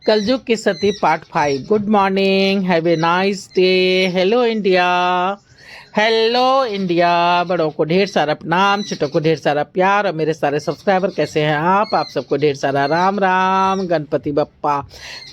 कलयुग की सती part 5। Good morning, have a nice day. Hello India, hello India. बड़ों को ढेर सारा प्रणाम, छोटों को ढेर सारा प्यार। और मेरे सारे सब्सक्राइबर कैसे हैं आप सबको ढेर सारा Ram Ram, Ganpati Bappa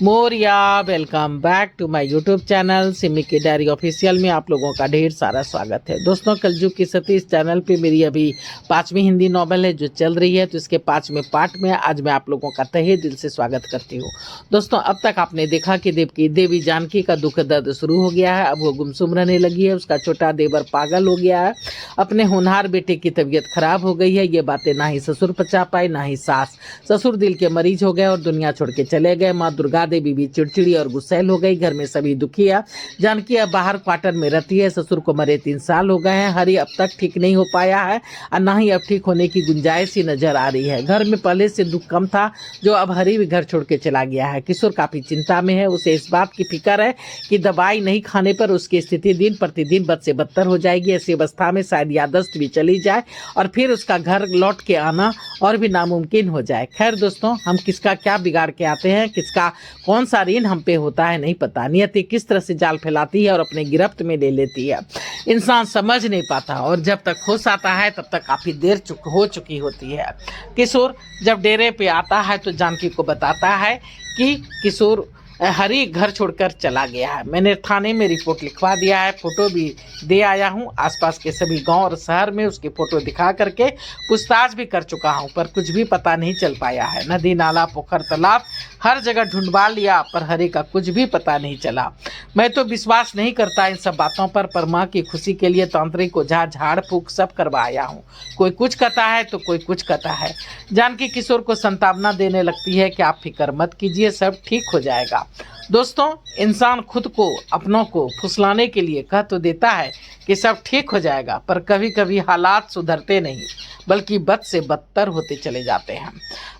Morya. Welcome back to my YouTube channel Simi की डायरी ऑफिशियल में आप लोगों का ढेर सारा स्वागत है। दोस्तों, कलयुग की सती इस चैनल पे मेरी अभी 5वीं हिंदी नॉवेल है जो चल रही है, तो इसके 5वें पार्ट में आज मैं आप लोगों का तहे दिल से स्वागत करती हूँ। दोस्तों, अब तक आपने देखा कि देवी जानकी का दुख दर्द शुरू हो गया है। अब वो गुमसुम रहने लगी है, उसका छोटा देवर पागल हो गया है, अपने होनहार बेटे की तबीयत खराब हो गई है। ये बातें ना ही ससुर पचा पाए ना ही सास। ससुर दिल के मरीज हो गए और दुनिया छोड़ के चले गए। माँ दुर्गा देवी भी चिड़चिड़ी और गुस्सैल हो गई। घर में सभी दुखी है। जानकी अब बाहर क्वार्टर में रहती है। ससुर को मरे 3 साल हो गए हैं। हरि अब तक ठीक नहीं हो पाया है और ना ही अब ठीक होने की गुंजाइश ही नजर आ रही है। घर में पहले से दुख कम था, जो अब हरि भी घर छोड़ के चला गया है। किशोर काफी चिंता में है। उसे इस बात की फिक्र है कि दवाई नहीं खाने पर उसकी स्थिति दिन प्रतिदिन बद से बदतर हो जाएगी। ऐसी अवस्था में शायद याददाश्त भी चली जाए और फिर उसका घर लौट के आना और भी नामुमकिन हो जाए। खैर दोस्तों, हम किसका क्या बिगाड़ के आते हैं, किसका कौन सा ऋण हम पे होता है नहीं पता। नियति किस तरह से जाल फैलाती है और अपने गिरफ्त में ले लेती है, इंसान समझ नहीं पाता। और जब तक होश आता है तब तक काफी देर हो चुकी होती है। किशोर जब डेरे पे आता है तो जानकी को बताता है कि किशोर हरि घर छोड़कर चला गया है। मैंने थाने में रिपोर्ट लिखवा दिया है, फोटो भी दे आया हूँ। आसपास के सभी गांव और शहर में उसकी फोटो दिखा करके पूछताछ भी कर चुका हूँ, पर कुछ भी पता नहीं चल पाया है। नदी नाला पोखर तालाब हर जगह ढूंढवा लिया, पर हरि का कुछ भी पता नहीं चला। मैं तो विश्वास नहीं करता इन सब बातों पर माँ की खुशी के लिए तांत्रिक को झाड़ फूक सब करवाया हूँ। कोई कुछ कहता है तो कोई कुछ कहता है। जानकी किशोर को सांत्वना देने लगती है कि आप फिक्र मत कीजिए, सब ठीक हो जाएगा। दोस्तों, इंसान खुद को अपनों को फुसलाने के लिए कह तो देता है कि सब ठीक हो जाएगा, पर कभी कभी हालात सुधरते नहीं बल्कि बद से बदतर होते चले जाते हैं।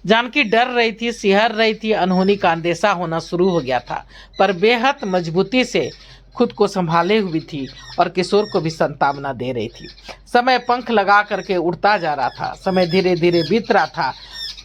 जानकी डर रही थी, सिहर रही थी, अनहोनी का अंदेशा होना शुरू हो गया था, पर बेहद मजबूती से खुद को संभाले हुई थी और किशोर को भी सांत्वना दे रही थी। समय पंख लगा करके उड़ता जा रहा था। समय धीरे धीरे बीत रहा था।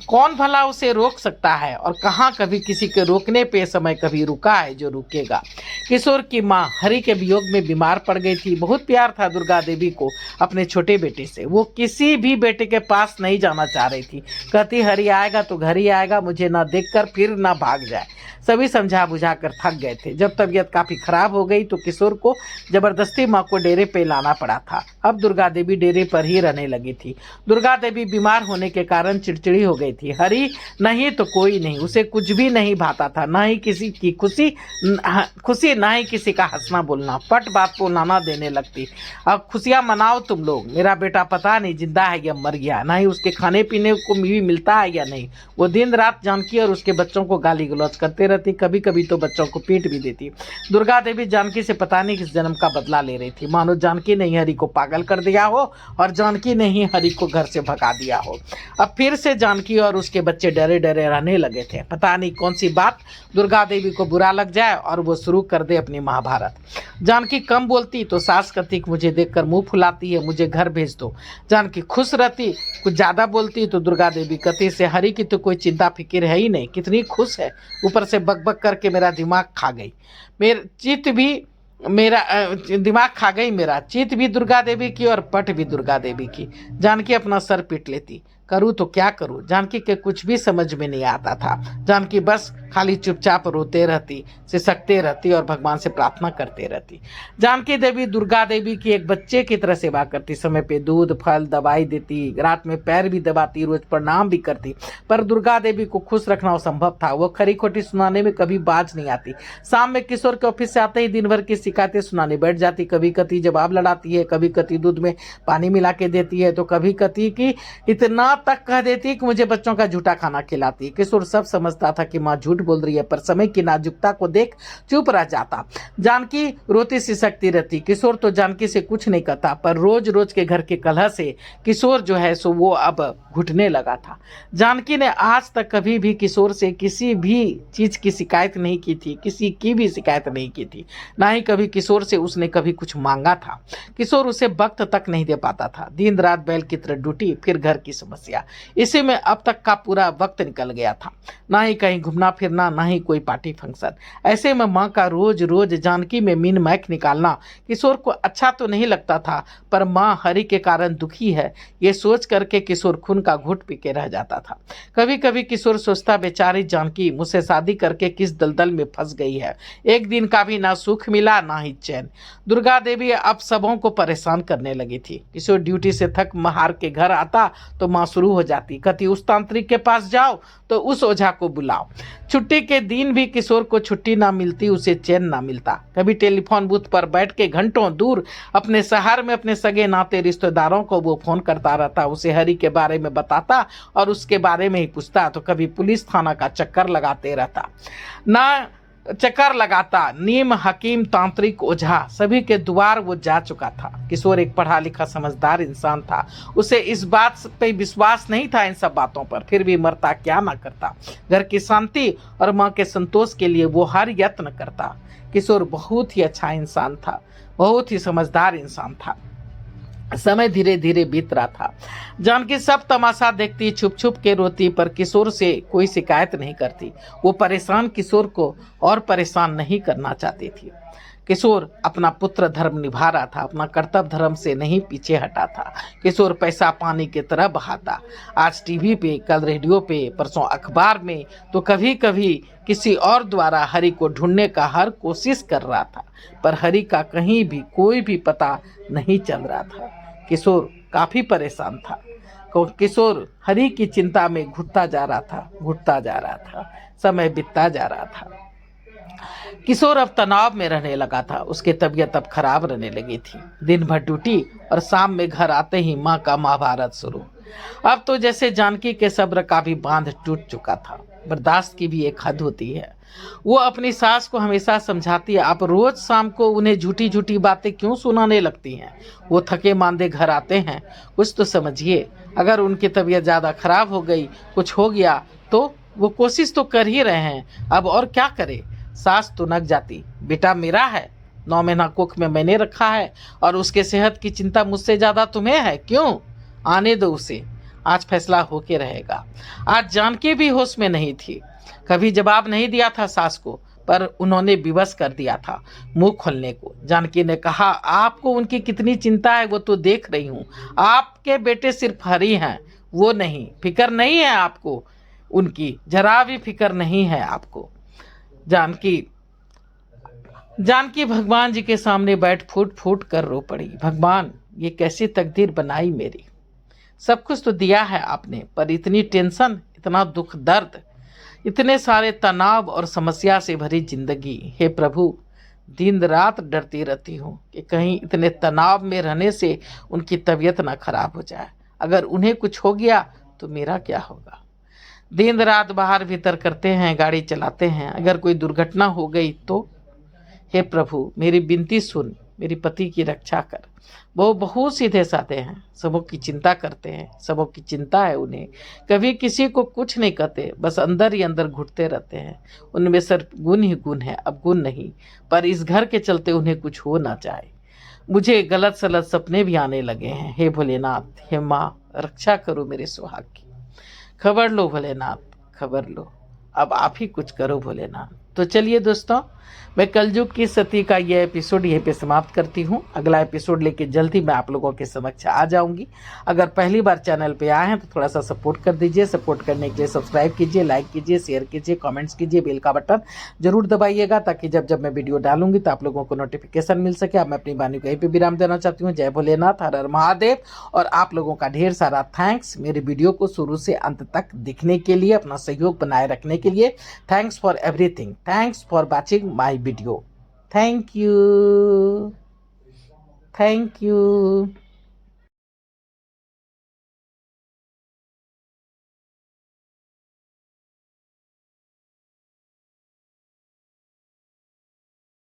कौन भला उसे रोक सकता है, और कहाँ कभी किसी के रोकने पे समय कभी रुका है जो रुकेगा। किशोर की माँ हरि के वियोग में बीमार पड़ गई थी। बहुत प्यार था दुर्गा देवी को अपने छोटे बेटे से। वो किसी भी बेटे के पास नहीं जाना चाह रही थी। कहती हरि आएगा तो घर ही आएगा, मुझे ना देखकर फिर ना भाग जाए। सभी समझा बुझा कर थक गए थे। जब तबीयत काफी खराब हो गई तो किशोर को जबरदस्ती माँ को डेरे पे लाना पड़ा था। अब दुर्गा देवी डेरे पर ही रहने लगी थी। दुर्गा देवी बीमार होने के कारण चिड़चिड़ी हो गई थी। हरि नहीं तो कोई नहीं, उसे कुछ भी नहीं भाता था, ना ही किसी की खुशी ना ही किसी का हंसना बोलना। पट बात को नाना देने लगती। अब खुशियां मनाओ तुम लोग, मेरा बेटा पता नहीं जिंदा है या मर गया, ना ही उसके खाने पीने को भी मिलता है या नहीं। वो दिन रात जानकी और उसके बच्चों को गाली गलौज करते रहती, कभी कभी तो बच्चों को पीट भी देती। दुर्गा देवी जानकी से पता नहीं किस जन्म का बदला ले रही थी। मानो जानकी ने ही हरि को पागल कर दिया हो और जानकी ने ही हरि को घर से भगा दिया हो। अब फिर से जानकी और उसके बच्चे डरे डरे रहने लगे थे। पता नहीं कौन सी बात दुर्गा देवी को बुरा लग जाए और वो शुरू कर दे अपनी महाभारत। जानकी कम बोलती तो सास कहती मुझे देखकर मुंह फुलाती है, मुझे घर भेज दो। जानकी खुश रहती, कुछ ज्यादा बोलती तो दुर्गा देवी कहती से हरि की तो कोई चिंता फिक्र है ही नहीं, कितनी खुश है, ऊपर से बकबक करके मेरा दिमाग खा गई। दिमाग खा गई। मेरा चित भी दुर्गा देवी की और पट भी दुर्गा देवी की। जानकी अपना सर पीट लेती, करूँ तो क्या करूँ। जानकी के कुछ भी समझ में नहीं आता था। जानकी बस खाली चुपचाप रोते रहती, सिसकते रहती और भगवान से प्रार्थना करते रहती। जानकी देवी दुर्गा देवी की एक बच्चे की तरह सेवा करती। समय पे दूध फल दवाई देती, रात में पैर भी दबाती, रोज प्रणाम भी करती। पर दुर्गा देवी को खुश रखना असंभव था। वो खरी खोटी सुनाने में कभी बाज नहीं आती। शाम में किशोर के ऑफिस से आते ही दिन भर की शिकायतें सुनाने बैठ जाती। कभी कति जवाब लड़ाती है, कभी कति दूध में पानी मिला के देती है, तो कभी कति की इतना तक कह देती कि मुझे बच्चों का झूठा खाना खिलाती। किशोर सब समझता था कि माँ झूठ बोल रही है, पर समय की नाजुकता को देख चुप रह जाता। जानकी रोती सिसकती रहती। किशोर तो जानकी से कुछ नहीं कहता, पर रोज रोज के घर के कलह से किशोर जो है सो वो अब घुटने लगा था। जानकी ने आज तक कभी भी किशोर से किसी भी चीज की शिकायत नहीं की थी, किसी की भी शिकायत नहीं की थी, ना ही कभी किशोर से उसने कभी कुछ मांगा था। किशोर उसे वक्त तक नहीं दे पाता था। दिन रात बैल की तरह ड्यूटी, फिर घर की समस्या। समस्या, इसी में अब तक का पूरा वक्त निकल गया था। ना ही कहीं घूमना फिरना, ना ही कोई पार्टी फंक्शन। ऐसे में माँ का रोज रोज जानकी में मीन मैक निकालना किशोर को अच्छा तो नहीं लगता था, पर माँ हरि के कारण दुखी है ये सोच करके किशोर खून का घूंट पी के रह जाता था। कभी कभी किशोर सोचता, बेचारी जानकी मुझसे शादी करके किस दलदल में फंस गई है, एक दिन का भी ना सुख मिला ना ही चैन। दुर्गा देवी अब सबों को परेशान करने लगी थी। किशोर ड्यूटी से थक हार के घर आता तो माँ शुरू हो जाती, कहती उस तांत्रिक के पास जाओ तो उस ओझा को बुलाओ। छुट्टी के दिन भी किशोर को छुट्टी ना मिलती, उसे चैन ना मिलता। कभी टेलीफोन बूथ पर बैठ के घंटों दूर अपने शहर में अपने सगे नाते रिश्तेदारों को वो फोन करता रहता, उसे हरि के बारे में बताता और उसके बारे में ही पूछता। तो कभी पुलिस थाना का चक्कर लगाते रहता, ना चक्कर लगाता, नीम हकीम तांत्रिक ओझा सभी के द्वार वो जा चुका था। किशोर एक पढ़ा लिखा समझदार इंसान था, उसे इस बात पे विश्वास नहीं था इन सब बातों पर, फिर भी मरता क्या ना करता। घर की शांति और माँ के संतोष के लिए वो हर यत्न करता। किशोर बहुत ही अच्छा इंसान था, बहुत ही समझदार इंसान था। समय धीरे धीरे बीत रहा था। जानकी सब तमाशा देखती, छुप छुप के रोती, पर किशोर से कोई शिकायत नहीं करती। वो परेशान किशोर को और परेशान नहीं करना चाहती थी। किशोर अपना पुत्र धर्म निभा रहा था, अपना कर्तव्य धर्म से नहीं पीछे हटा था। किशोर पैसा पानी की तरह बहाता, आज टीवी पे, कल रेडियो पे, परसों अखबार में, तो कभी कभी किसी और द्वारा हरि को ढूंढने का हर कोशिश कर रहा था, पर हरि का कहीं भी कोई भी पता नहीं चल रहा था। किशोर काफी परेशान था। किशोर हरि की चिंता में घुटता जा रहा था। समय बीतता जा रहा था। किशोर अब तनाव में रहने लगा था, उसकी तबीयत अब खराब रहने लगी थी। दिन भर ड्यूटी और शाम में घर आते ही माँ का महाभारत शुरू। अब तो जैसे जानकी के सब्र का भी बांध टूट चुका था। बर्दाश्त की भी एक हद होती है। वो अपनी सास को हमेशा समझाती है, आप रोज शाम को उन्हें झूठी झूठी बातें क्यों सुनाने लगती हैं। वो थके मांदे घर आते हैं, कुछ तो समझिए। अगर उनकी तबीयत ज़्यादा खराब हो गई, कुछ हो गया, तो वो कोशिश तो कर ही रहे हैं, अब और क्या करे। सास तो नक जाती, बेटा मेरा है, 9 महीना कुख में मैंने रखा है और उसके सेहत की चिंता मुझसे ज़्यादा तुम्हें है, क्यों? आने दो उसे, आज फैसला होके रहेगा। आज जानकी भी होश में नहीं थी। कभी जवाब नहीं दिया था सास को, पर उन्होंने विवश कर दिया था मुंह खोलने को। जानकी ने कहा, आपको उनकी कितनी चिंता है वो तो देख रही हूँ। आपके बेटे सिर्फ हरि हैं, वो नहीं। फिक्र नहीं है आपको उनकी, जरा भी फिक्र नहीं है आपको। जानकी भगवान जी के सामने बैठ फूट फूट कर रो पड़ी। भगवान, ये कैसी तकदीर बनाई मेरी। सब कुछ तो दिया है आपने, पर इतनी टेंशन, इतना दुख दर्द, इतने सारे तनाव और समस्या से भरी जिंदगी। हे प्रभु, दिन रात डरती रहती हूँ कि कहीं इतने तनाव में रहने से उनकी तबीयत ना खराब हो जाए। अगर उन्हें कुछ हो गया तो मेरा क्या होगा। दिन रात बाहर भीतर करते हैं, गाड़ी चलाते हैं, अगर कोई दुर्घटना हो गई तो। हे प्रभु, मेरी विनती सुन, मेरी पति की रक्षा कर। वो बहुत सीधे साधे हैं, सबों की चिंता करते हैं, सबों की चिंता है उन्हें, कभी किसी को कुछ नहीं कहते, बस अंदर ही अंदर घुटते रहते हैं। उनमें सिर्फ गुण ही गुण है, अब गुण नहीं, पर इस घर के चलते उन्हें कुछ हो ना जाए। मुझे गलत सलत सपने भी आने लगे हैं। हे भोलेनाथ, हे माँ, रक्षा करो मेरे सुहाग की। खबर लो भोलेनाथ, खबर लो, अब आप ही कुछ करो भोलेनाथ। तो चलिए दोस्तों, मैं कलयुग की सती का यह एपिसोड यहीं पे समाप्त करती हूँ। अगला एपिसोड लेके जल्दी मैं आप लोगों के समक्ष आ जाऊंगी। अगर पहली बार चैनल पे आए हैं तो थोड़ा सा सपोर्ट कर दीजिए। सपोर्ट करने के लिए सब्सक्राइब कीजिए, लाइक कीजिए, शेयर कीजिए, कमेंट्स कीजिए, बेल का बटन जरूर दबाइएगा, ताकि जब जब मैं वीडियो डालूंगी तो आप लोगों को नोटिफिकेशन मिल सके। अब मैं अपनी वाणी को यहीं पर विराम देना चाहती हूँ। जय भोलेनाथ, हर हर महादेव। और आप लोगों का ढेर सारा थैंक्स मेरे वीडियो को शुरू से अंत तक दिखने के लिए, अपना सहयोग बनाए रखने के लिए। Thanks for everything, thanks for watching my video. Thank you.